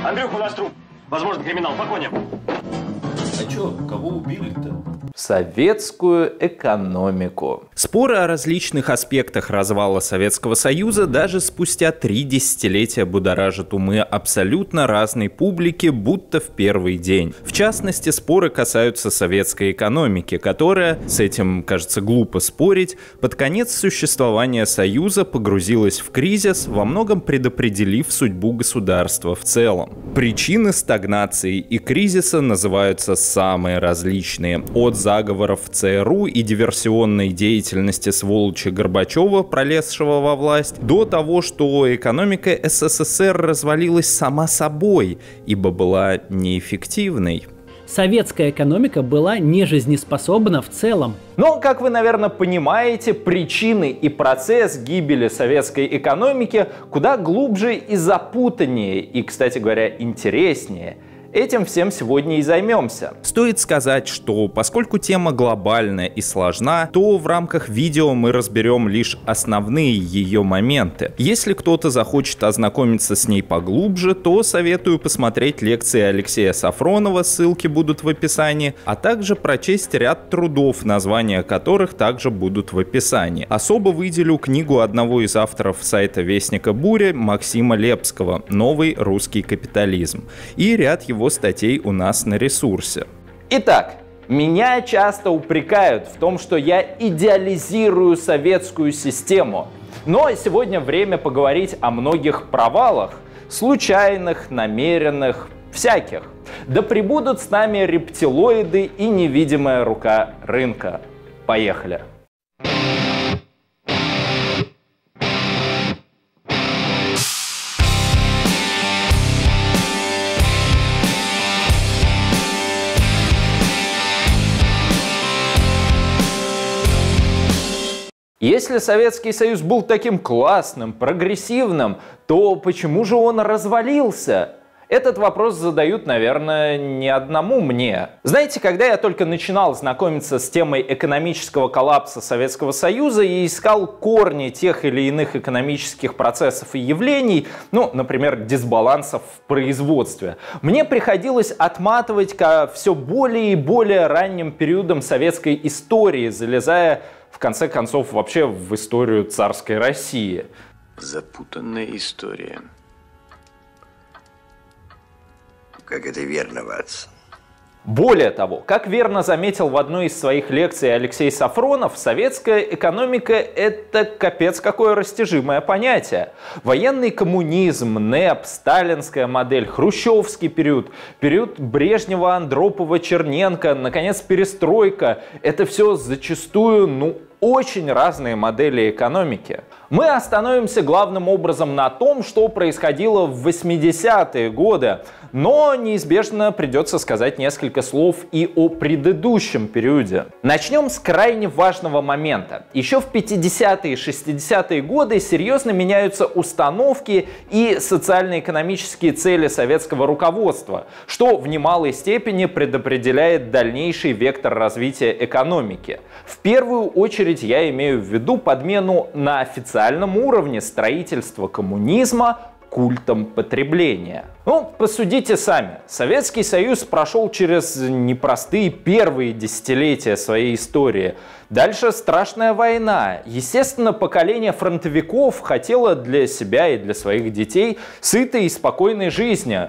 Андрюха, у нас труп. Возможно, криминал. Погоним. А чё, кого убили-то? Советскую экономику. Споры о различных аспектах развала Советского Союза даже спустя 3 десятилетия будоражат умы абсолютно разной публики, будто в первый день. В частности, споры касаются советской экономики, которая, с этим, кажется, глупо спорить, под конец существования Союза погрузилась в кризис, во многом предопределив судьбу государства в целом. Причины стагнации и кризиса называются самые различные. От заговоров в ЦРУ и диверсионной деятельности сволочи Горбачева, пролезшего во власть, до того, что экономика СССР развалилась сама собой, ибо была неэффективной. Советская экономика была нежизнеспособна в целом. Но, как вы, наверное, понимаете, причины и процесс гибели советской экономики куда глубже и запутаннее, и, кстати говоря, интереснее. Этим всем сегодня и займемся. Стоит сказать, что поскольку тема глобальная и сложна, то в рамках видео мы разберем лишь основные ее моменты. Если кто-то захочет ознакомиться с ней поглубже, то советую посмотреть лекции Алексея Сафронова, ссылки будут в описании, а также прочесть ряд трудов, названия которых также будут в описании. Особо выделю книгу одного из авторов сайта Вестника Буря Максима Лепского «Новый русский капитализм» и ряд его статей у нас на ресурсе. Итак, меня часто упрекают в том, что я идеализирую советскую систему. Но сегодня время поговорить о многих провалах, случайных, намеренных, всяких. Да пребудут с нами рептилоиды и невидимая рука рынка. Поехали! Если Советский Союз был таким классным, прогрессивным, то почему же он развалился? Этот вопрос задают, наверное, не одному мне. Знаете, когда я только начинал знакомиться с темой экономического коллапса Советского Союза и искал корни тех или иных экономических процессов и явлений, ну, например, дисбалансов в производстве, мне приходилось отматывать ко все более и более ранним периодам советской истории, залезая в конце концов вообще в историю царской России. Запутанная история. Как это верно, Ватсон? Более того, как верно заметил в одной из своих лекций Алексей Сафронов, советская экономика – это капец какое растяжимое понятие. Военный коммунизм, НЭП, сталинская модель, хрущевский период, период Брежнева, Андропова, Черненко, наконец, перестройка – это все зачастую, очень разные модели экономики. Мы остановимся главным образом на том, что происходило в 80-е годы, но неизбежно придется сказать несколько слов и о предыдущем периоде. Начнем с крайне важного момента. Еще в 50-е и 60-е годы серьезно меняются установки и социально-экономические цели советского руководства, что в немалой степени предопределяет дальнейший вектор развития экономики. В первую очередь я имею в виду подмену на официальном уровне строительства коммунизма культом потребления. Посудите сами. Советский Союз прошел через непростые первые десятилетия своей истории. Дальше страшная война. Естественно, поколение фронтовиков хотело для себя и для своих детей сытой и спокойной жизни.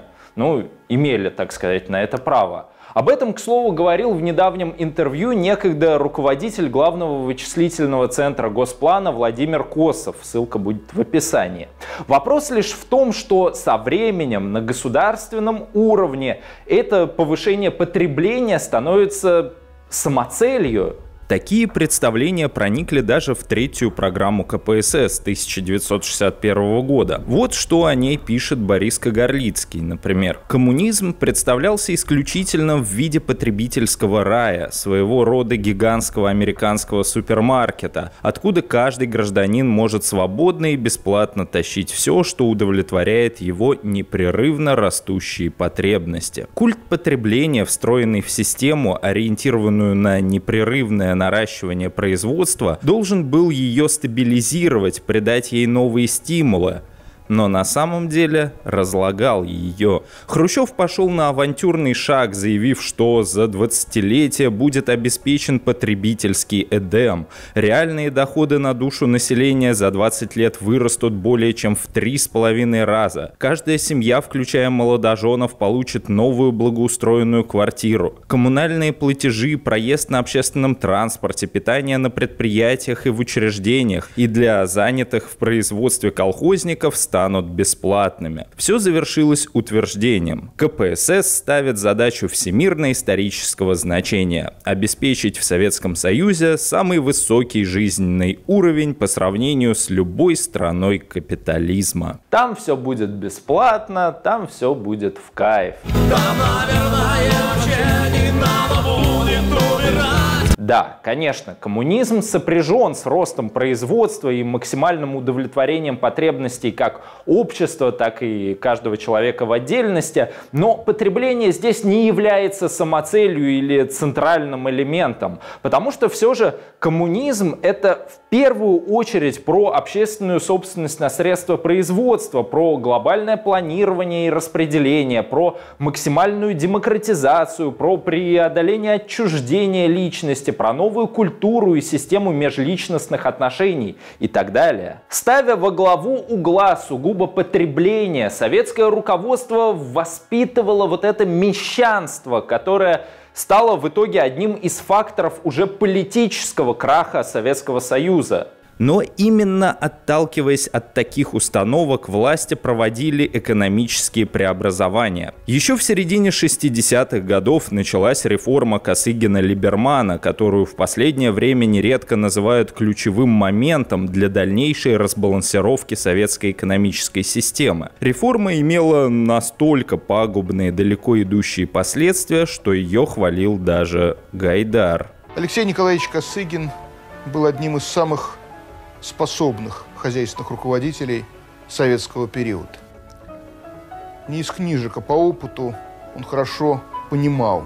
Имели, так сказать, на это право. Об этом, к слову, говорил в недавнем интервью некогда руководитель главного вычислительного центра Госплана Владимир Косов. Ссылка будет в описании. Вопрос лишь в том, что со временем на государственном уровне это повышение потребления становится самоцелью. Такие представления проникли даже в третью программу КПСС 1961 года. Вот что о ней пишет Борис Кагарлицкий, например. Коммунизм представлялся исключительно в виде потребительского рая, своего рода гигантского американского супермаркета, откуда каждый гражданин может свободно и бесплатно тащить все, что удовлетворяет его непрерывно растущие потребности. Культ потребления, встроенный в систему, ориентированную на непрерывное наращивание производства, должен был ее стабилизировать, придать ей новые стимулы. но на самом деле разлагал ее. Хрущев пошел на авантюрный шаг, заявив, что за 20-летие будет обеспечен потребительский Эдем. Реальные доходы на душу населения за 20 лет вырастут более чем в 3,5 раза. Каждая семья, включая молодоженов, получит новую благоустроенную квартиру. Коммунальные платежи, проезд на общественном транспорте, питание на предприятиях и в учреждениях и для занятых в производстве колхозников станут бесплатными. Все завершилось утверждением. КПСС ставит задачу всемирно-исторического значения – обеспечить в Советском Союзе самый высокий жизненный уровень по сравнению с любой страной капитализма. Там все будет бесплатно, там все будет в кайф. Там, наверное, вообще не надо будет умирать. Да, конечно, коммунизм сопряжен с ростом производства и максимальным удовлетворением потребностей как общества, так и каждого человека в отдельности, но потребление здесь не является самоцелью или центральным элементом, потому что все же коммунизм — это в первую очередь про общественную собственность на средства производства, про глобальное планирование и распределение, про максимальную демократизацию, про преодоление отчуждения личности, про новую культуру и систему межличностных отношений и так далее. Ставя во главу угла сугубо потребление, советское руководство воспитывало вот это мещанство, которое стало в итоге одним из факторов уже политического краха Советского Союза. Но именно отталкиваясь от таких установок, власти проводили экономические преобразования. Еще в середине 60-х годов началась реформа Косыгина-Либермана, которую в последнее время нередко называют ключевым моментом для дальнейшей разбалансировки советской экономической системы. Реформа имела настолько пагубные, далеко идущие последствия, что ее хвалил даже Гайдар. Алексей Николаевич Косыгин был одним из самых способных хозяйственных руководителей советского периода. Не из книжек, а по опыту он хорошо понимал,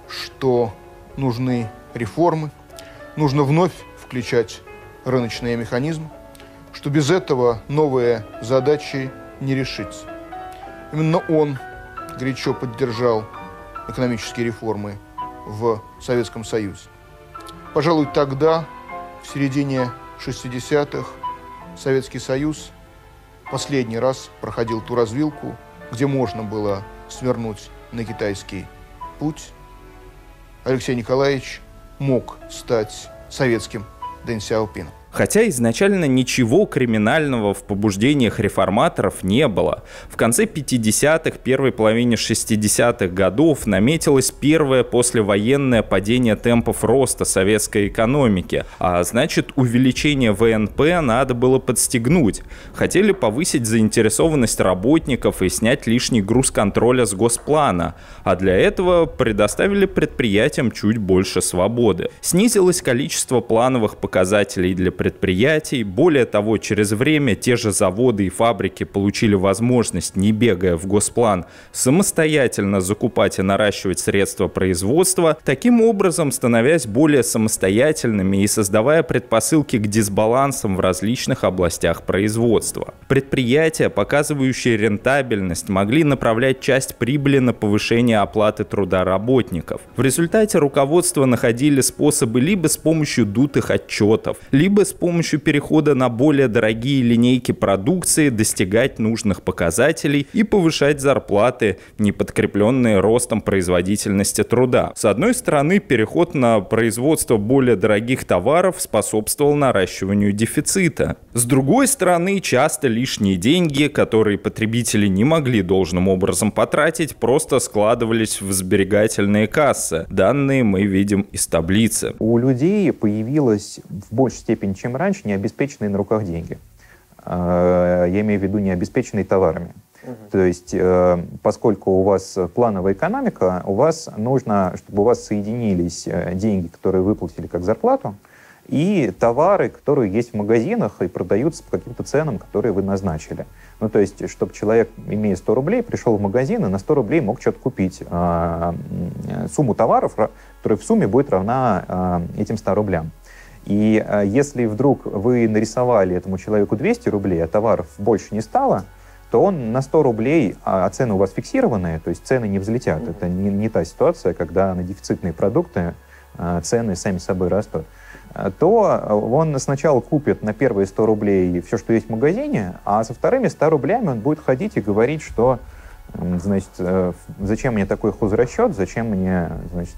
что нужны реформы, нужно вновь включать рыночные механизмы, что без этого новые задачи не решить. Именно он горячо поддержал экономические реформы в Советском Союзе. Пожалуй, тогда, в середине 60-х, Советский Союз последний раз проходил ту развилку, где можно было свернуть на китайский путь. Алексей Николаевич мог стать советским Дэн Сяопином. Хотя изначально ничего криминального в побуждениях реформаторов не было. В конце 50-х, первой половине 60-х годов наметилось первое послевоенное падение темпов роста советской экономики, а значит, увеличение ВНП надо было подстегнуть. Хотели повысить заинтересованность работников и снять лишний груз контроля с госплана, а для этого предоставили предприятиям чуть больше свободы. Снизилось количество плановых показателей для предприятий. Более того, через время те же заводы и фабрики получили возможность, не бегая в госплан, самостоятельно закупать и наращивать средства производства, таким образом становясь более самостоятельными и создавая предпосылки к дисбалансам в различных областях производства. Предприятия, показывающие рентабельность, могли направлять часть прибыли на повышение оплаты труда работников. В результате руководство находили способы либо с помощью дутых отчетов, либо с помощью перехода на более дорогие линейки продукции достигать нужных показателей и повышать зарплаты, не подкрепленные ростом производительности труда. С одной стороны, переход на производство более дорогих товаров способствовал наращиванию дефицита. С другой стороны, часто лишние деньги, которые потребители не могли должным образом потратить, просто складывались в сберегательные кассы. Данные мы видим из таблицы. У людей появилось в большей степени, чем раньше, необеспеченные на руках деньги. Я имею в виду необеспеченные товарами. То есть, поскольку у вас плановая экономика, у вас нужно, чтобы у вас соединились деньги, которые выплатили как зарплату, и товары, которые есть в магазинах и продаются по каким-то ценам, которые вы назначили. Ну, то есть, чтобы человек, имея 100 рублей, пришел в магазин и на 100 рублей мог что-то купить. Сумму товаров, которая в сумме будет равна этим 100 рублям. И если вдруг вы нарисовали этому человеку 200 рублей, а товаров больше не стало, то он на 100 рублей, а цены у вас фиксированные, то есть цены не взлетят. Это не та ситуация, когда на дефицитные продукты цены сами собой растут. То он сначала купит на первые 100 рублей все, что есть в магазине, а со вторыми 100 рублями он будет ходить и говорить, что, значит, зачем мне такой хозрасчет, зачем мне, значит,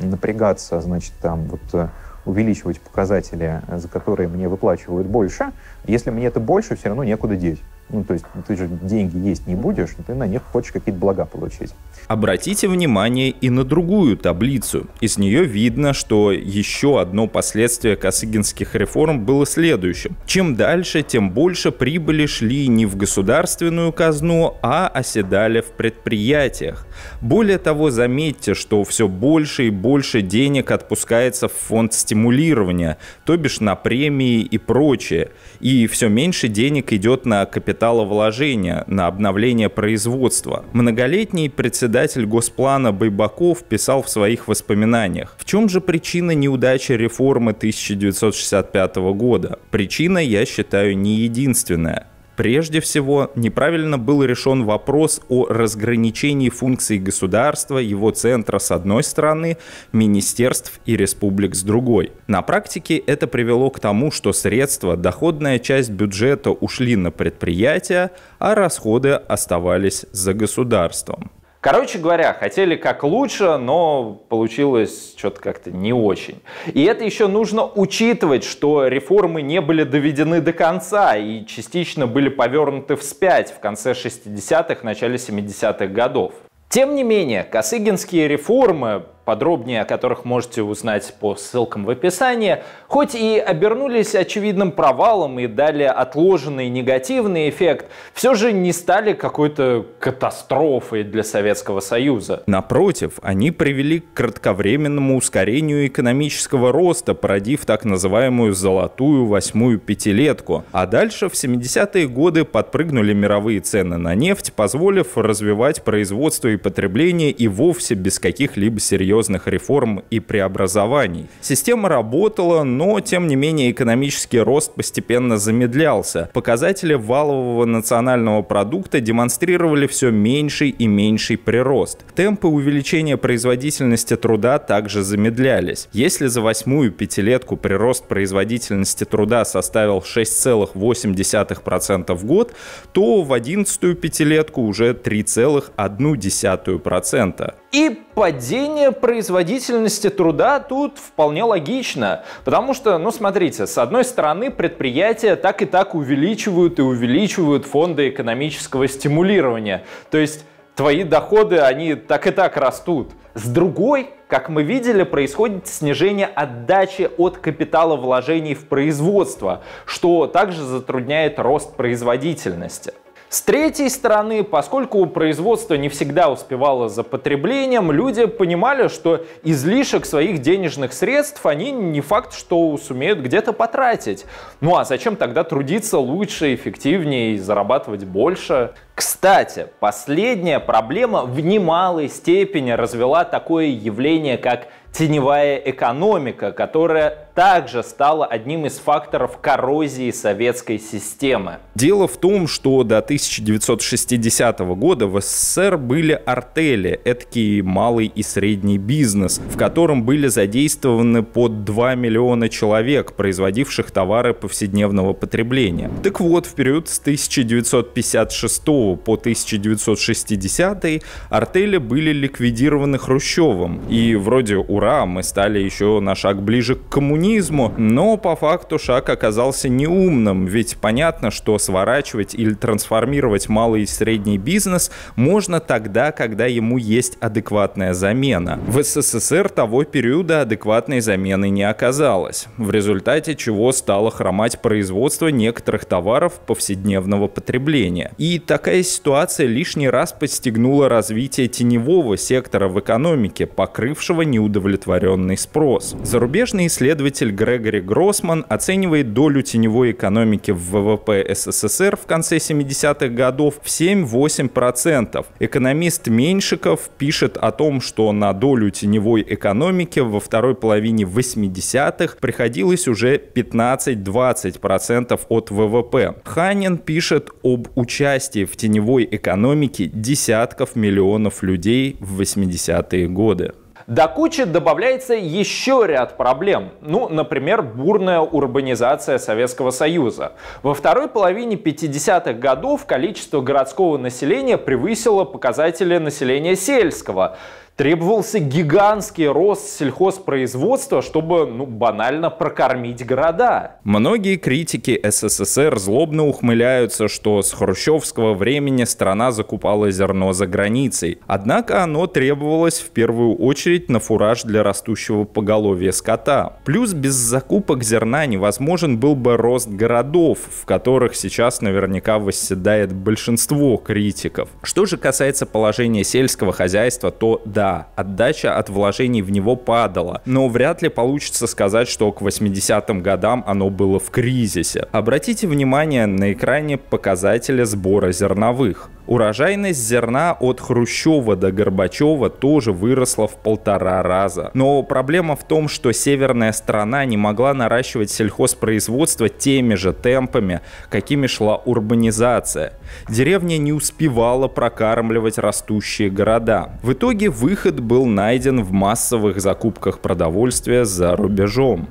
напрягаться, значит, там, вот, увеличивать показатели, за которые мне выплачивают больше, если мне это больше, все равно некуда деть. Ну, то есть ты же деньги есть не будешь, ты на них хочешь какие-то блага получить. Обратите внимание и на другую таблицу. Из нее видно, что еще одно последствие косыгинских реформ было следующим. Чем дальше, тем больше прибыли шли не в государственную казну, а оседали в предприятиях. Более того, заметьте, что все больше и больше денег отпускается в фонд стимулирования, то бишь на премии и прочее. И все меньше денег идет на капиталовложения, на обновление производства. Многолетний председатель Госплана Байбаков писал в своих воспоминаниях: в чем же причина неудачи реформы 1965 года? Причина, я считаю, не единственная. Прежде всего, неправильно был решен вопрос о разграничении функций государства, его центра с одной стороны, министерств и республик с другой. На практике это привело к тому, что средства, доходная часть бюджета ушли на предприятия, а расходы оставались за государством. Короче говоря, хотели как лучше, но получилось что-то как-то не очень. И это еще нужно учитывать, что реформы не были доведены до конца и частично были повернуты вспять в конце 60-х, начале 70-х годов. Тем не менее, косыгинские реформы, подробнее о которых можете узнать по ссылкам в описании, хоть и обернулись очевидным провалом и дали отложенный негативный эффект, все же не стали какой-то катастрофой для Советского Союза. Напротив, они привели к кратковременному ускорению экономического роста, породив так называемую «золотую восьмую пятилетку». А дальше в 70-е годы подпрыгнули мировые цены на нефть, позволив развивать производство и потребление и вовсе без каких-либо серьезных реформ и преобразований. Система работала, но, тем не менее, экономический рост постепенно замедлялся. Показатели валового национального продукта демонстрировали все меньший и меньший прирост. Темпы увеличения производительности труда также замедлялись. Если за восьмую пятилетку прирост производительности труда составил 6,8% в год, то в 11-ю пятилетку уже 3,1%. И падение производительности труда тут вполне логично, потому что, ну смотрите, с одной стороны предприятия так и так увеличивают и увеличивают фонды экономического стимулирования, то есть твои доходы, они так и так растут. С другой, как мы видели, происходит снижение отдачи от капиталовложений в производство, что также затрудняет рост производительности. С третьей стороны, поскольку производство не всегда успевало за потреблением, люди понимали, что излишек своих денежных средств они не факт, что сумеют где-то потратить. Ну а зачем тогда трудиться лучше, эффективнее и зарабатывать больше? Кстати, последняя проблема в немалой степени развела такое явление, как теневая экономика, которая также стала одним из факторов коррозии советской системы. Дело в том, что до 1960 года в СССР были артели, эдакий малый и средний бизнес, в котором были задействованы под 2 миллиона человек, производивших товары повседневного потребления. Так вот, в период с 1956 по 1960 артели были ликвидированы Хрущевым. И вроде ура, мы стали еще на шаг ближе к коммунизму, но по факту шаг оказался неумным, ведь понятно, что сворачивать или трансформировать малый и средний бизнес можно тогда, когда ему есть адекватная замена. В СССР того периода адекватной замены не оказалось, в результате чего стало хромать производство некоторых товаров повседневного потребления. И такая Такая ситуация лишний раз подстегнула развитие теневого сектора в экономике, покрывшего неудовлетворенный спрос. Зарубежный исследователь Грегори Гроссман оценивает долю теневой экономики в ВВП СССР в конце 70-х годов в 7-8%. Экономист Меньшиков пишет о том, что на долю теневой экономики во второй половине 80-х приходилось уже 15-20% от ВВП. Ханин пишет об участии в теневой экономике десятков миллионов людей в 80-е годы. До кучи добавляется еще ряд проблем. Например, бурная урбанизация Советского Союза. Во второй половине 50-х годов количество городского населения превысило показатели населения сельского. Требовался гигантский рост сельхозпроизводства, чтобы, банально прокормить города. Многие критики СССР злобно ухмыляются, что с хрущевского времени страна закупала зерно за границей. Однако оно требовалось в первую очередь на фураж для растущего поголовья скота. Плюс без закупок зерна невозможен был бы рост городов, в которых сейчас наверняка восседает большинство критиков. Что же касается положения сельского хозяйства, то да, отдача от вложений в него падала, но вряд ли получится сказать, что к 80-м годам оно было в кризисе. Обратите внимание на экране показатели сбора зерновых. Урожайность зерна от Хрущева до Горбачева тоже выросла в 1,5 раза. Но проблема в том, что северная страна не могла наращивать сельхозпроизводство теми же темпами, какими шла урбанизация. Деревня не успевала прокармливать растущие города. В итоге выход был найден в массовых закупках продовольствия за рубежом.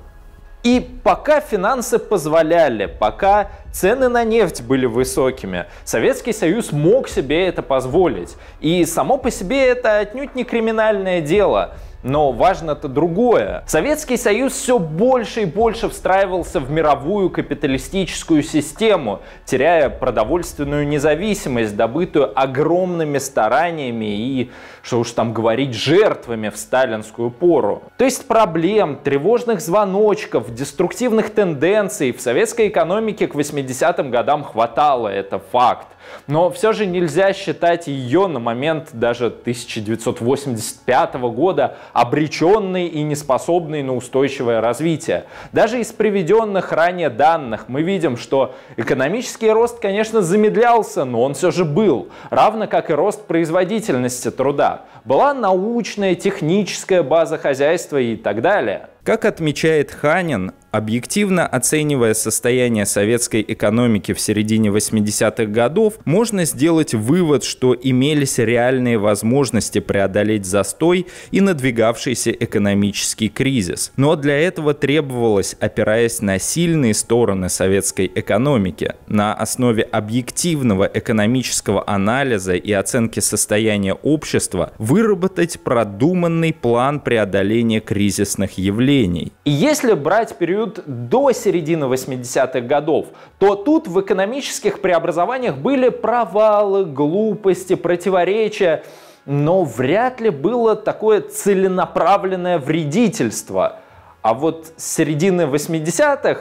И пока финансы позволяли, пока цены на нефть были высокими, Советский Союз мог себе это позволить. И само по себе это отнюдь не криминальное дело. Но важно-то другое. Советский Союз все больше и больше встраивался в мировую капиталистическую систему, теряя продовольственную независимость, добытую огромными стараниями и, что уж там говорить, жертвами в сталинскую пору. То есть проблем, тревожных звоночков, деструктивных тенденций в советской экономике к 80-м годам хватало, это факт. Но все же нельзя считать ее на момент даже 1985 года обреченной и неспособной на устойчивое развитие. Даже из приведенных ранее данных мы видим, что экономический рост, конечно, замедлялся, но он все же был, равно как и рост производительности труда. Была научная, техническая база хозяйства и так далее. Как отмечает Ханин, объективно оценивая состояние советской экономики в середине 80-х годов, можно сделать вывод, что имелись реальные возможности преодолеть застой и надвигавшийся экономический кризис. Но для этого требовалось, опираясь на сильные стороны советской экономики, на основе объективного экономического анализа и оценки состояния общества, выработать продуманный план преодоления кризисных явлений. И если брать период до середины 80-х годов, то тут в экономических преобразованиях были провалы, глупости, противоречия, но вряд ли было такое целенаправленное вредительство. А вот с середины 80-х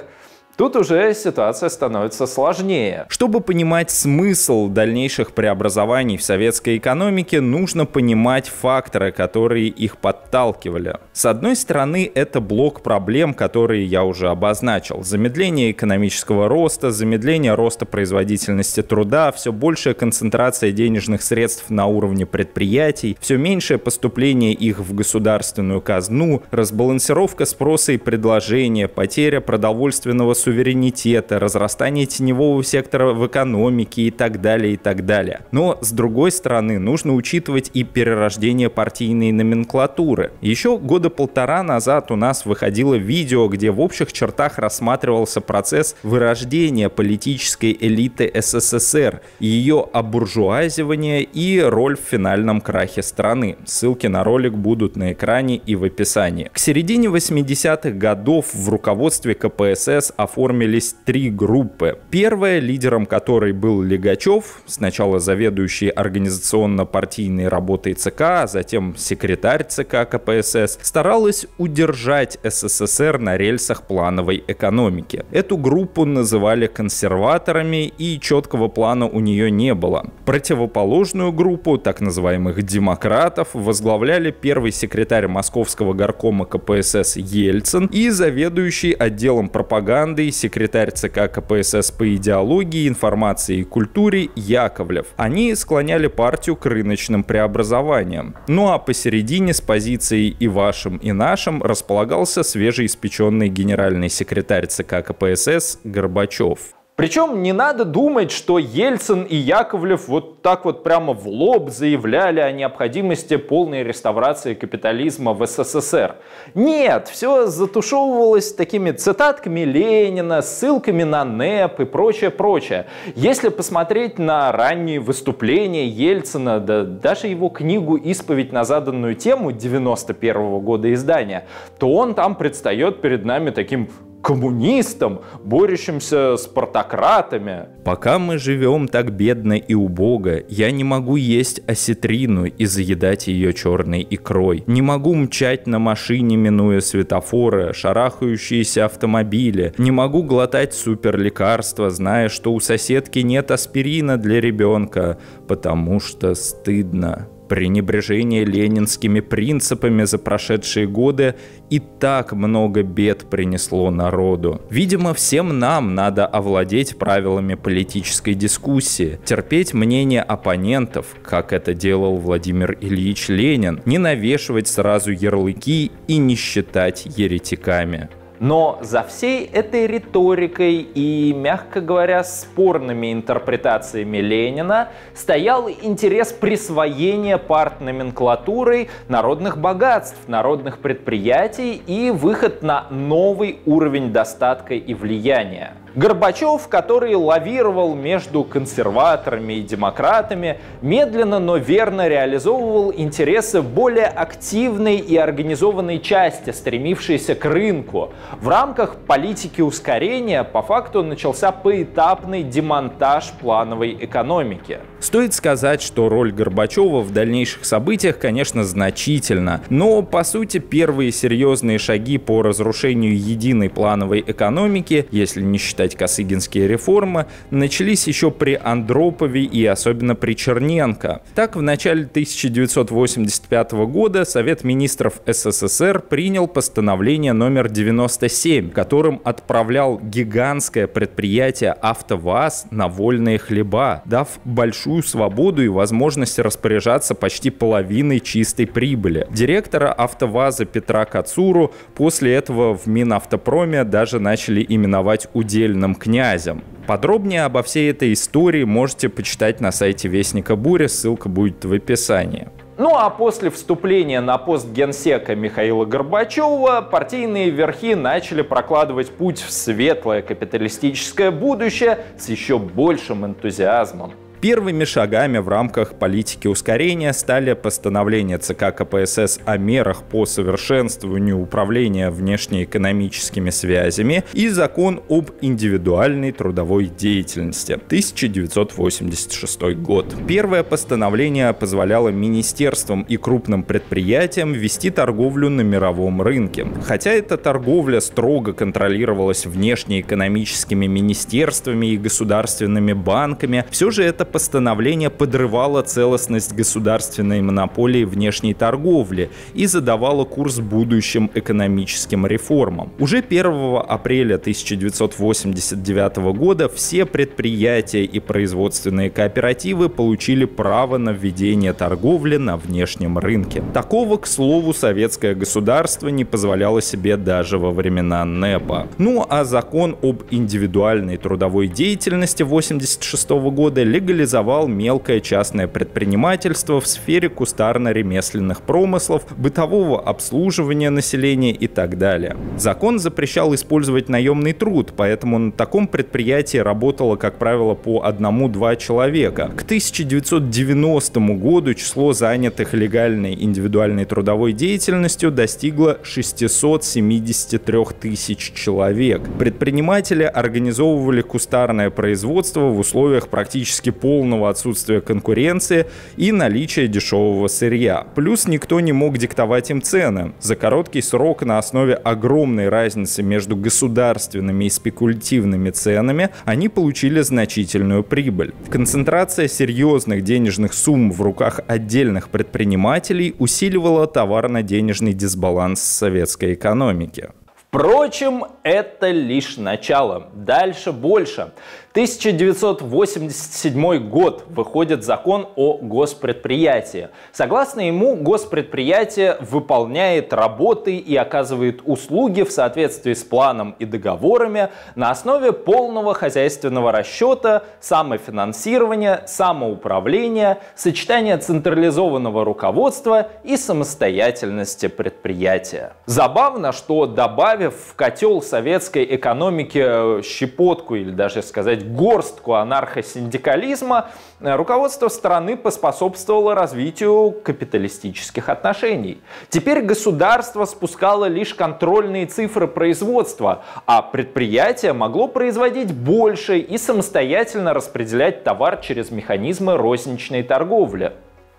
тут уже ситуация становится сложнее. Чтобы понимать смысл дальнейших преобразований в советской экономике, нужно понимать факторы, которые их подталкивали. С одной стороны, это блок проблем, которые я уже обозначил. Замедление экономического роста, замедление роста производительности труда, все большая концентрация денежных средств на уровне предприятий, все меньшее поступление их в государственную казну, разбалансировка спроса и предложения, потеря продовольственного суверенитета, разрастание теневого сектора в экономике и так далее, и так далее. Но, с другой стороны, нужно учитывать и перерождение партийной номенклатуры. Еще года 1,5 назад у нас выходило видео, где в общих чертах рассматривался процесс вырождения политической элиты СССР, ее обуржуазивания и роль в финальном крахе страны. Ссылки на ролик будут на экране и в описании. К середине 80-х годов в руководстве КПСС оформились 3 группы. Первая, лидером которой был Лигачев, сначала заведующий организационно-партийной работой ЦК, а затем секретарь ЦК КПСС, старалась удержать СССР на рельсах плановой экономики. Эту группу называли консерваторами, и четкого плана у нее не было. Противоположную группу, так называемых демократов, возглавляли первый секретарь Московского горкома КПСС Ельцин и заведующий отделом пропаганды секретарь ЦК КПСС по идеологии, информации и культуре Яковлев. Они склоняли партию к рыночным преобразованиям. Ну а посередине с позицией «и вашим, и нашим» располагался свежеиспеченный генеральный секретарь ЦК КПСС Горбачев. Причем не надо думать, что Ельцин и Яковлев вот так вот прямо в лоб заявляли о необходимости полной реставрации капитализма в СССР. Нет, все затушевывалось такими цитатками Ленина, ссылками на НЭП и прочее. Если посмотреть на ранние выступления Ельцина, да даже его книгу «Исповедь на заданную тему» 91 года издания, то он там предстает перед нами таким коммунистом, борющимся с партократами. Пока мы живем так бедно и убого, я не могу есть осетрину и заедать ее черной икрой. Не могу мчать на машине, минуя светофоры, шарахающиеся автомобили. Не могу глотать суперлекарства, зная, что у соседки нет аспирина для ребенка, потому что стыдно. Пренебрежение ленинскими принципами за прошедшие годы и так много бед принесло народу. Видимо, всем нам надо овладеть правилами политической дискуссии, терпеть мнение оппонентов, как это делал Владимир Ильич Ленин, не навешивать сразу ярлыки и не считать еретиками. Но за всей этой риторикой и, мягко говоря, спорными интерпретациями Ленина стоял интерес присвоения партноменклатурой народных богатств, народных предприятий и выход на новый уровень достатка и влияния. Горбачев, который лавировал между консерваторами и демократами, медленно, но верно реализовывал интересы более активной и организованной части, стремившейся к рынку. В рамках политики ускорения по факту начался поэтапный демонтаж плановой экономики. Стоит сказать, что роль Горбачева в дальнейших событиях, конечно, значительна, но, по сути, первые серьезные шаги по разрушению единой плановой экономики, если не считать косыгинские реформы, начались еще при Андропове и особенно при Черненко. Так, в начале 1985 года Совет министров СССР принял постановление номер 97, которым отправлял гигантское предприятие АвтоВАЗ на вольные хлеба, дав большую свободу и возможность распоряжаться почти половиной чистой прибыли. Директора АвтоВАЗа Петра Кацуру после этого в Минавтопроме даже начали именовать удельным князем. Подробнее обо всей этой истории можете почитать на сайте Вестника Бури, ссылка будет в описании. Ну а после вступления на пост генсека Михаила Горбачева партийные верхи начали прокладывать путь в светлое капиталистическое будущее с еще большим энтузиазмом. Первыми шагами в рамках политики ускорения стали постановление ЦК КПСС о мерах по совершенствованию управления внешнеэкономическими связями и закон об индивидуальной трудовой деятельности, 1986 год. Первое постановление позволяло министерствам и крупным предприятиям вести торговлю на мировом рынке. Хотя эта торговля строго контролировалась внешнеэкономическими министерствами и государственными банками, все же это постановление подрывало целостность государственной монополии внешней торговли и задавало курс будущим экономическим реформам. Уже 1 апреля 1989 года все предприятия и производственные кооперативы получили право на введение торговли на внешнем рынке. Такого, к слову, советское государство не позволяло себе даже во времена НЭПа. Ну а закон об индивидуальной трудовой деятельности 1986 года легализовал легализовал мелкое частное предпринимательство в сфере кустарно-ремесленных промыслов, бытового обслуживания населения и так далее. Закон запрещал использовать наемный труд, поэтому на таком предприятии работало, как правило, по 1-2 человека. К 1990 году число занятых легальной индивидуальной трудовой деятельностью достигло 673 тысяч человек. Предприниматели организовывали кустарное производство в условиях практически полного отсутствия конкуренции и наличия дешевого сырья. Плюс никто не мог диктовать им цены. За короткий срок на основе огромной разницы между государственными и спекулятивными ценами они получили значительную прибыль. Концентрация серьезных денежных сумм в руках отдельных предпринимателей усиливала товарно-денежный дисбаланс советской экономики. Впрочем, это лишь начало. Дальше больше. 1987 год выходит закон о госпредприятии. Согласно ему, госпредприятие выполняет работы и оказывает услуги в соответствии с планом и договорами на основе полного хозяйственного расчета, самофинансирования, самоуправления, сочетания централизованного руководства и самостоятельности предприятия. Забавно, что, добавив в котел советской экономики щепотку или даже сказать горстку анархосиндикализма, руководство страны поспособствовало развитию капиталистических отношений. Теперь государство спускало лишь контрольные цифры производства, а предприятие могло производить больше и самостоятельно распределять товар через механизмы розничной торговли.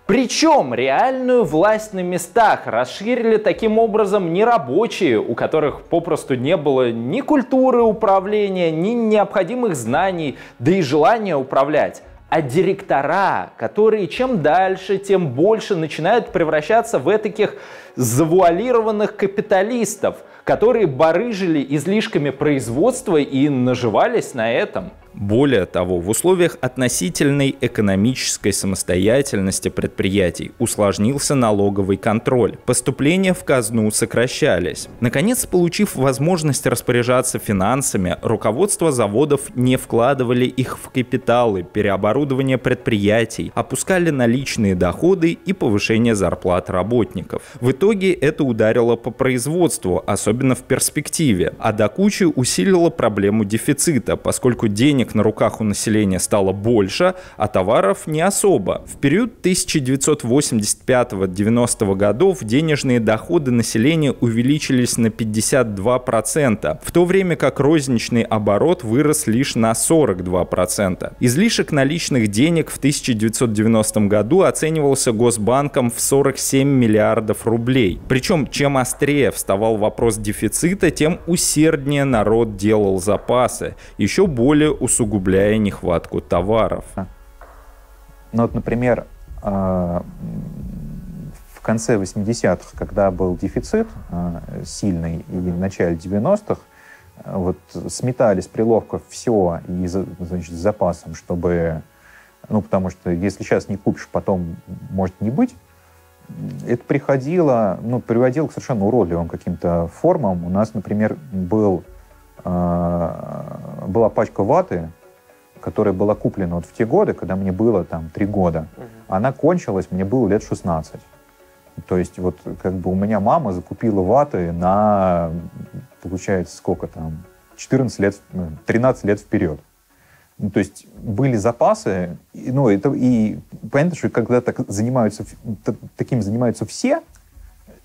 Причем реальную власть на местах расширили таким образом не рабочие, у которых попросту не было ни культуры управления, ни необходимых знаний, да и желания управлять, а директора, которые чем дальше, тем больше начинают превращаться в этаких завуалированных капиталистов, которые барыжили излишками производства и наживались на этом. Более того, в условиях относительной экономической самостоятельности предприятий усложнился налоговый контроль. Поступления в казну сокращались. Наконец, получив возможность распоряжаться финансами, руководство заводов не вкладывали их в капиталы, переоборудование предприятий, опускали наличные доходы и повышение зарплат работников. В итоге это ударило по производству, особенно в перспективе, а до кучи усилило проблему дефицита, поскольку денег на руках у населения стало больше, а товаров не особо. В период 1985-90 годов денежные доходы населения увеличились на 52%, в то время как розничный оборот вырос лишь на 42%. Излишек наличных денег в 1990 году оценивался Госбанком в 47 миллиардов рублей. Причем, чем острее вставал вопрос дефицита, тем усерднее народ делал запасы, еще более усугубляя нехватку товаров. Ну вот, например, в конце 80-х, когда был дефицит сильный, и в начале 90-х, вот сметали с прилавков все и, значит, с запасом, чтобы, ну, потому что если сейчас не купишь, потом может не быть. Это приводило к совершенно уродливым каким-то формам. У нас, например, была пачка ваты, которая была куплена вот в те годы, когда мне было там 3 года. Она кончилась, мне было лет 16. То есть вот как бы у меня мама закупила ваты на, получается, сколько там, 13 лет вперед. Ну, то есть были запасы, ну, и понятно, что когда таким занимаются все,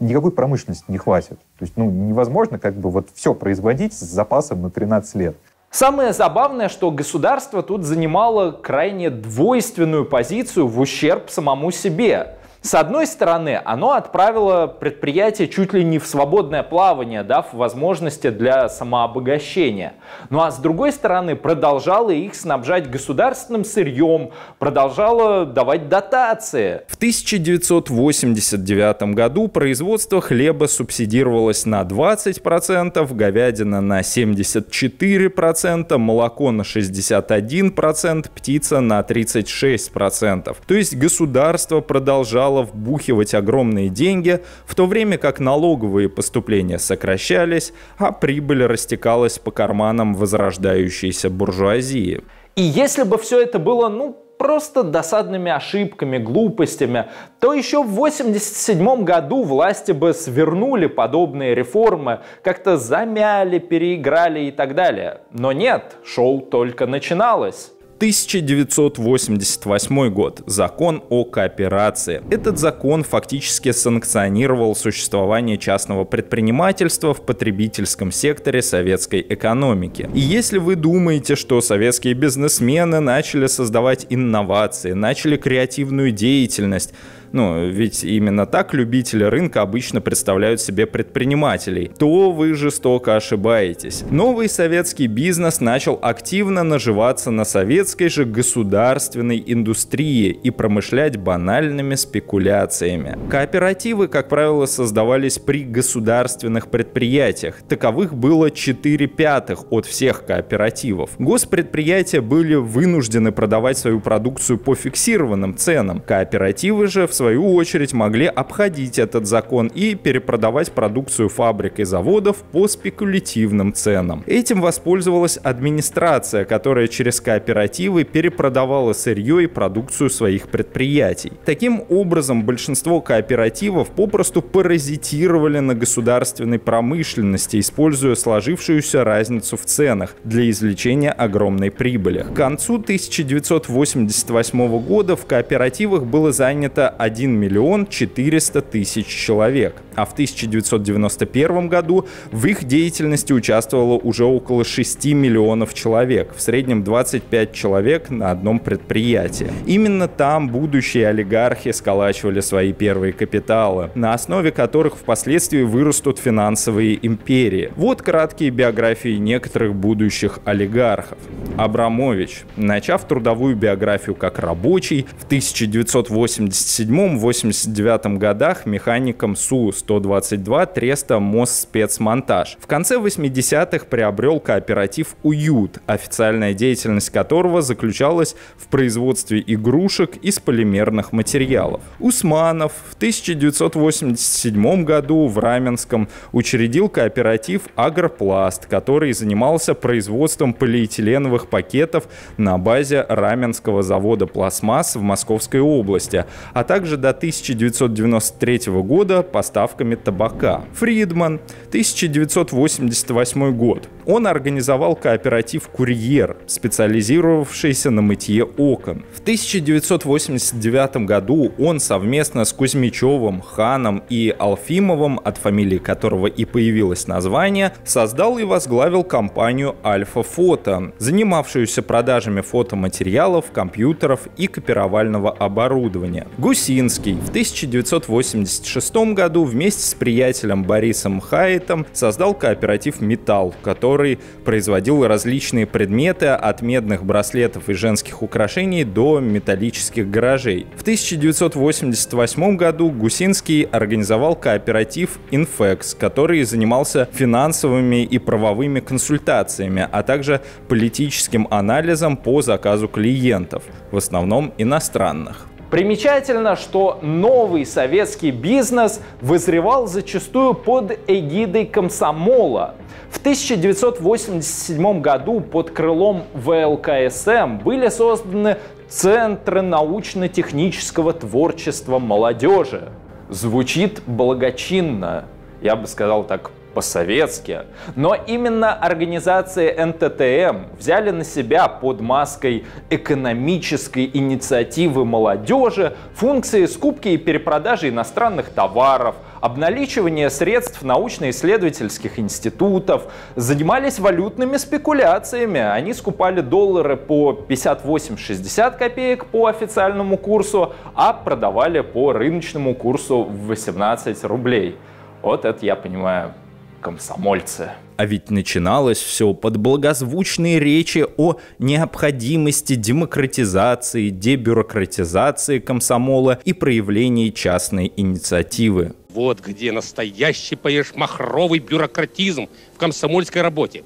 никакой промышленности не хватит. То есть, ну, невозможно как бы вот все производить с запасом на 13 лет. Самое забавное, что государство тут занимало крайне двойственную позицию в ущерб самому себе. С одной стороны, оно отправило предприятие чуть ли не в свободное плавание, дав возможности для самообогащения. Ну а с другой стороны, продолжало их снабжать государственным сырьем, продолжало давать дотации. В 1989 году производство хлеба субсидировалось на 20%, говядина на 74%, молоко на 61%, птица на 36%. То есть государство продолжало вбухивать огромные деньги, в то время как налоговые поступления сокращались, а прибыль растекалась по карманам возрождающейся буржуазии. И если бы все это было, просто досадными ошибками, глупостями, то еще в 1987 году власти бы свернули подобные реформы, как-то замяли, переиграли и так далее. Но нет, шоу только начиналось. 1988 год. Закон о кооперации. Этот закон фактически санкционировал существование частного предпринимательства в потребительском секторе советской экономики. И если вы думаете, что советские бизнесмены начали создавать инновации, начали креативную деятельность, ведь именно так любители рынка обычно представляют себе предпринимателей, то вы жестоко ошибаетесь. Новый советский бизнес начал активно наживаться на советской же государственной индустрии и промышлять банальными спекуляциями. Кооперативы, как правило, создавались при государственных предприятиях. Таковых было 4/5 от всех кооперативов. Госпредприятия были вынуждены продавать свою продукцию по фиксированным ценам. Кооперативы же, в свою очередь, могли обходить этот закон и перепродавать продукцию фабрик и заводов по спекулятивным ценам. Этим воспользовалась администрация, которая через кооперативы перепродавала сырье и продукцию своих предприятий. Таким образом, большинство кооперативов попросту паразитировали на государственной промышленности, используя сложившуюся разницу в ценах для извлечения огромной прибыли. К концу 1988 года в кооперативах было занято 1 миллион 400 тысяч человек, а в 1991 году в их деятельности участвовало уже около 6 миллионов человек, в среднем 25 человек на одном предприятии. Именно там будущие олигархи сколачивали свои первые капиталы, на основе которых впоследствии вырастут финансовые империи. Вот краткие биографии некоторых будущих олигархов. Абрамович, начав трудовую биографию как рабочий, в 1987-89 годах механиком Су-122 Треста Мосспецмонтаж. В конце 80-х приобрел кооператив «Уют», официальная деятельность которого заключалась в производстве игрушек из полимерных материалов. Усманов в 1987 году в Раменском учредил кооператив «Агропласт», который занимался производством полиэтиленовых пакетов на базе Раменского завода «Пластмасс» в Московской области, а также до 1993 года поставками табака. Фридман, 1988 год. Он организовал кооператив «Курьер», специализировавшийся на мытье окон. В 1989 году он совместно с Кузьмичевым, Ханом и Алфимовым, от фамилии которого и появилось название, создал и возглавил компанию «Альфа Фото», занимавшуюся продажами фотоматериалов, компьютеров и копировального оборудования. Гусинский в 1986 году вместе с приятелем Борисом Хаитом создал кооператив «Металл», который производил различные предметы от медных браслетов и женских украшений до металлических гаражей. В 1988 году Гусинский организовал кооператив «Инфекс», который занимался финансовыми и правовыми консультациями, а также политическим анализом по заказу клиентов, в основном иностранных. Примечательно, что новый советский бизнес вызревал зачастую под эгидой комсомола. В 1987 году под крылом ВЛКСМ были созданы Центры научно-технического творчества молодежи. Звучит благочинно, я бы сказал так, по-советски. Но именно организации НТТМ взяли на себя под маской экономической инициативы молодежи функции скупки и перепродажи иностранных товаров, обналичивания средств научно-исследовательских институтов, занимались валютными спекуляциями. Они скупали доллары по 58-60 копеек по официальному курсу, а продавали по рыночному курсу в 18 рублей. Вот это я понимаю. Комсомольцы. А ведь начиналось все под благозвучные речи о необходимости демократизации, дебюрократизации комсомола и проявлении частной инициативы. Вот где настоящий, поешь, махровый бюрократизм в комсомольской работе.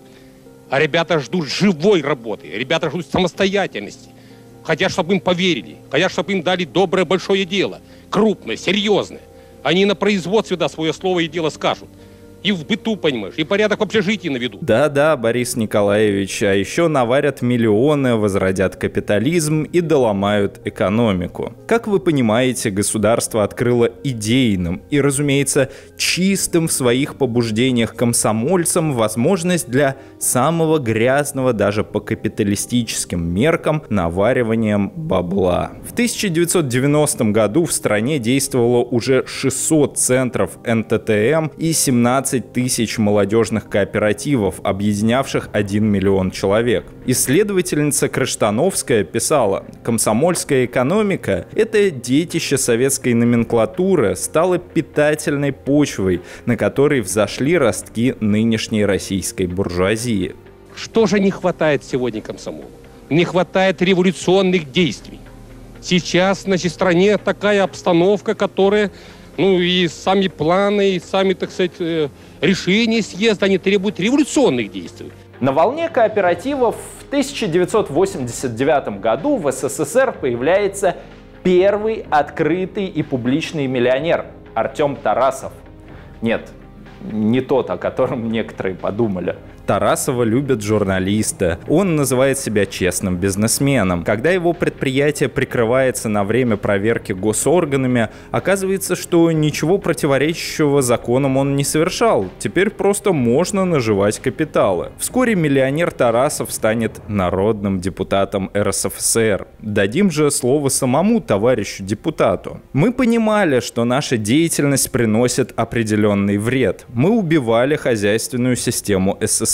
А ребята ждут живой работы, ребята ждут самостоятельности. Хотят, чтобы им поверили, хотят, чтобы им дали доброе большое дело, крупное, серьезное. Они на производстве, да, свое слово и дело скажут. и в быту, понимаешь, и порядок в общежитии наведут. Да-да, Борис Николаевич, а еще наварят миллионы, возродят капитализм и доломают экономику. Как вы понимаете, государство открыло идейным и, разумеется, чистым в своих побуждениях комсомольцам возможность для самого грязного даже по капиталистическим меркам навариванием бабла. В 1990 году в стране действовало уже 600 центров НТТМ и 17 тысяч молодежных кооперативов, объединявших 1 миллион человек. Исследовательница Крыштановская писала: «Комсомольская экономика – это детище советской номенклатуры, стало питательной почвой, на которой взошли ростки нынешней российской буржуазии». Что же не хватает сегодня комсомолу? Не хватает революционных действий. Сейчас в нашей стране такая обстановка, которая, и сами планы, и сами, так сказать, решения съезда, они требуют революционных действий. На волне кооперативов в 1989 году в СССР появляется первый открытый и публичный миллионер – Артем Тарасов. Нет, не тот, о котором некоторые подумали. Тарасова любят журналисты. Он называет себя честным бизнесменом. Когда его предприятие прикрывается на время проверки госорганами, оказывается, что ничего противоречащего законам он не совершал. Теперь просто можно наживать капиталы. Вскоре миллионер Тарасов станет народным депутатом РСФСР. Дадим же слово самому товарищу депутату. Мы понимали, что наша деятельность приносит определенный вред. Мы убивали хозяйственную систему СССР.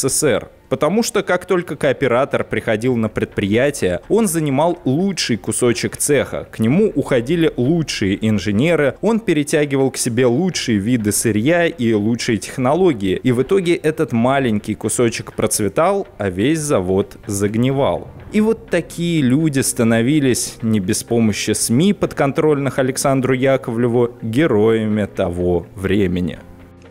Потому что как только кооператор приходил на предприятие, он занимал лучший кусочек цеха, к нему уходили лучшие инженеры, он перетягивал к себе лучшие виды сырья и лучшие технологии, и в итоге этот маленький кусочек процветал, а весь завод загнивал. И вот такие люди становились, не без помощи СМИ, подконтрольных Александру Яковлеву, героями того времени.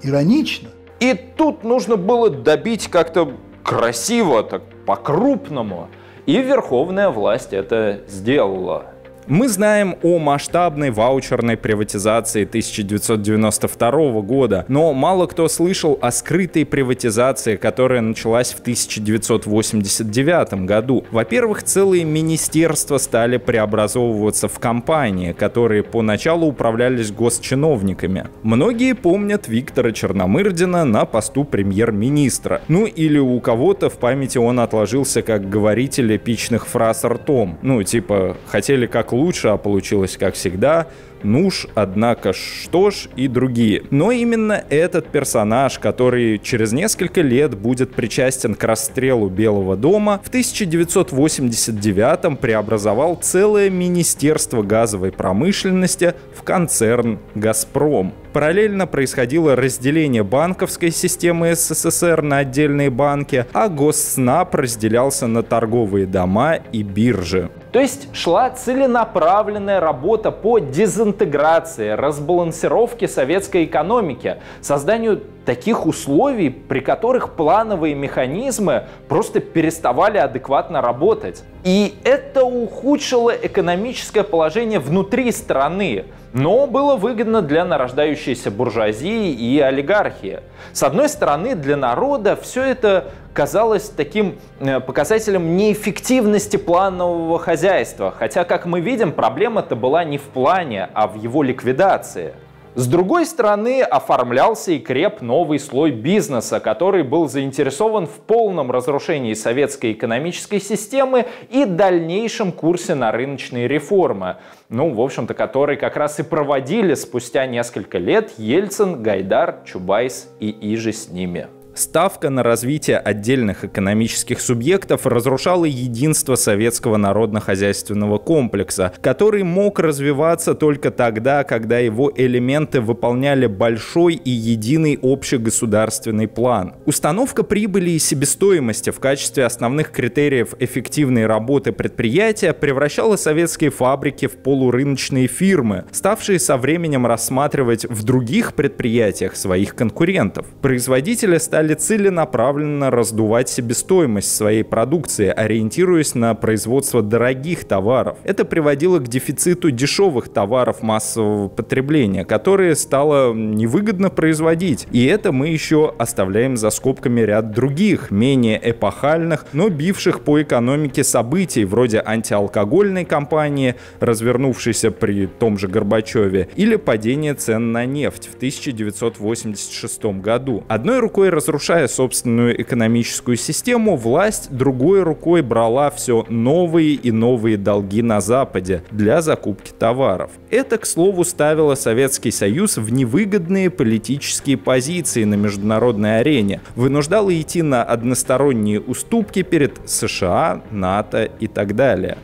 Иронично. И тут нужно было добить как-то красиво, так по-крупному. И верховная власть это сделала. Мы знаем о масштабной ваучерной приватизации 1992 года, но мало кто слышал о скрытой приватизации, которая началась в 1989 году. Во-первых, целые министерства стали преобразовываться в компании, которые поначалу управлялись госчиновниками. Многие помнят Виктора Черномырдина на посту премьер-министра. Или у кого-то в памяти он отложился как говоритель эпичных фраз ртом. Типа «хотели как лучше, а получилось как всегда», «ну ж, однако что ж» и другие. Но именно этот персонаж, который через несколько лет будет причастен к расстрелу Белого дома, в 1989-м преобразовал целое министерство газовой промышленности в концерн «Газпром». Параллельно происходило разделение банковской системы СССР на отдельные банки, а Госснаб разделялся на торговые дома и биржи. То есть шла целенаправленная работа по дезинтеграции, разбалансировке советской экономики, созданию таких условий, при которых плановые механизмы просто переставали адекватно работать. И это ухудшило экономическое положение внутри страны, но было выгодно для нарождающейся буржуазии и олигархии. С одной стороны, для народа все это казалось таким показателем неэффективности планового хозяйства, хотя, как мы видим, проблема-то была не в плане, а в его ликвидации. С другой стороны, оформлялся и креп новый слой бизнеса, который был заинтересован в полном разрушении советской экономической системы и дальнейшем курсе на рыночные реформы. В общем-то, которые как раз и проводили спустя несколько лет Ельцин, Гайдар, Чубайс и иже с ними. Ставка на развитие отдельных экономических субъектов разрушала единство советского народно-хозяйственного комплекса, который мог развиваться только тогда, когда его элементы выполняли большой и единый общегосударственный план. Установка прибыли и себестоимости в качестве основных критериев эффективной работы предприятия превращала советские фабрики в полурыночные фирмы, ставшие со временем рассматривать в других предприятиях своих конкурентов. Производители стали стали целенаправленно раздувать себестоимость своей продукции, ориентируясь на производство дорогих товаров. Это приводило к дефициту дешевых товаров массового потребления, которые стало невыгодно производить. И это мы еще оставляем за скобками ряд других, менее эпохальных, но бивших по экономике событий, вроде антиалкогольной кампании, развернувшейся при том же Горбачеве, или падения цен на нефть в 1986 году. Одной рукой разрушая собственную экономическую систему, власть другой рукой брала все новые и новые долги на Западе для закупки товаров. Это, к слову, ставило Советский Союз в невыгодные политические позиции на международной арене, вынуждало идти на односторонние уступки перед США, НАТО и так далее.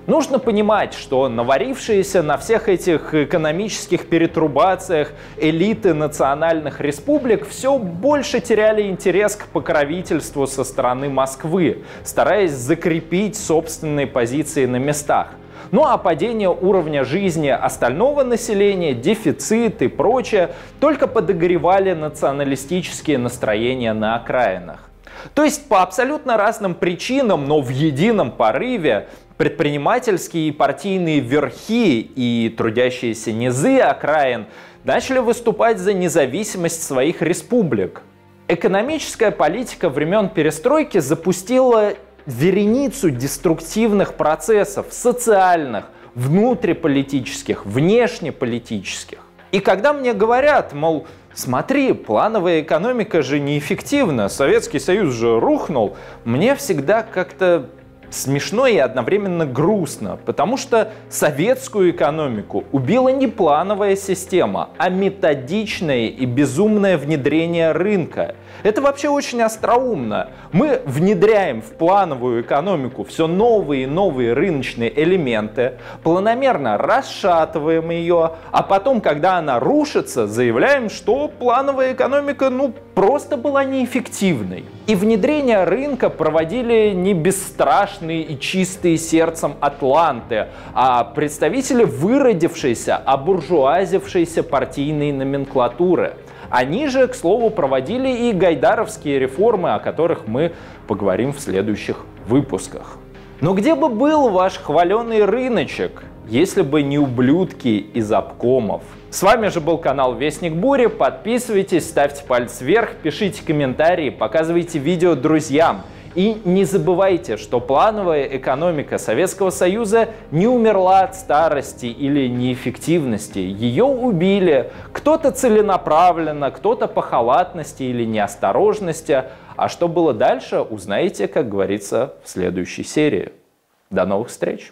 Нужно понимать, что наварившиеся на всех этих экономических перетрубациях элиты национальных республик все больше теряли интерес к покровительству со стороны Москвы, стараясь закрепить собственные позиции на местах. Ну а падение уровня жизни остального населения, дефицит и прочее только подогревали националистические настроения на окраинах. То есть по абсолютно разным причинам, но в едином порыве предпринимательские и партийные верхи и трудящиеся низы окраин начали выступать за независимость своих республик. Экономическая политика времен перестройки запустила вереницу деструктивных процессов, социальных, внутриполитических, внешнеполитических. И когда мне говорят, мол, смотри, плановая экономика же неэффективна, Советский Союз же рухнул, мне всегда как-то смешно и одновременно грустно, потому что советскую экономику убила не плановая система, а методичное и безумное внедрение рынка. Это вообще очень остроумно. Мы внедряем в плановую экономику все новые и новые рыночные элементы, планомерно расшатываем ее, а потом, когда она рушится, заявляем, что плановая экономика просто была неэффективной. И внедрение рынка проводили не бесстрашные и чистые сердцем атланты, а представители выродившейся, обуржуазившейся партийной номенклатуры. Они же, к слову, проводили и гайдаровские реформы, о которых мы поговорим в следующих выпусках. Но где бы был ваш хваленый рыночек, если бы не ублюдки из обкомов? С вами же был канал Вестник Бури. Подписывайтесь, ставьте палец вверх, пишите комментарии, показывайте видео друзьям. И не забывайте, что плановая экономика Советского Союза не умерла от старости или неэффективности. Ее убили. Кто-то целенаправленно, кто-то по халатности или неосторожности. А что было дальше, узнаете, как говорится, в следующей серии. До новых встреч!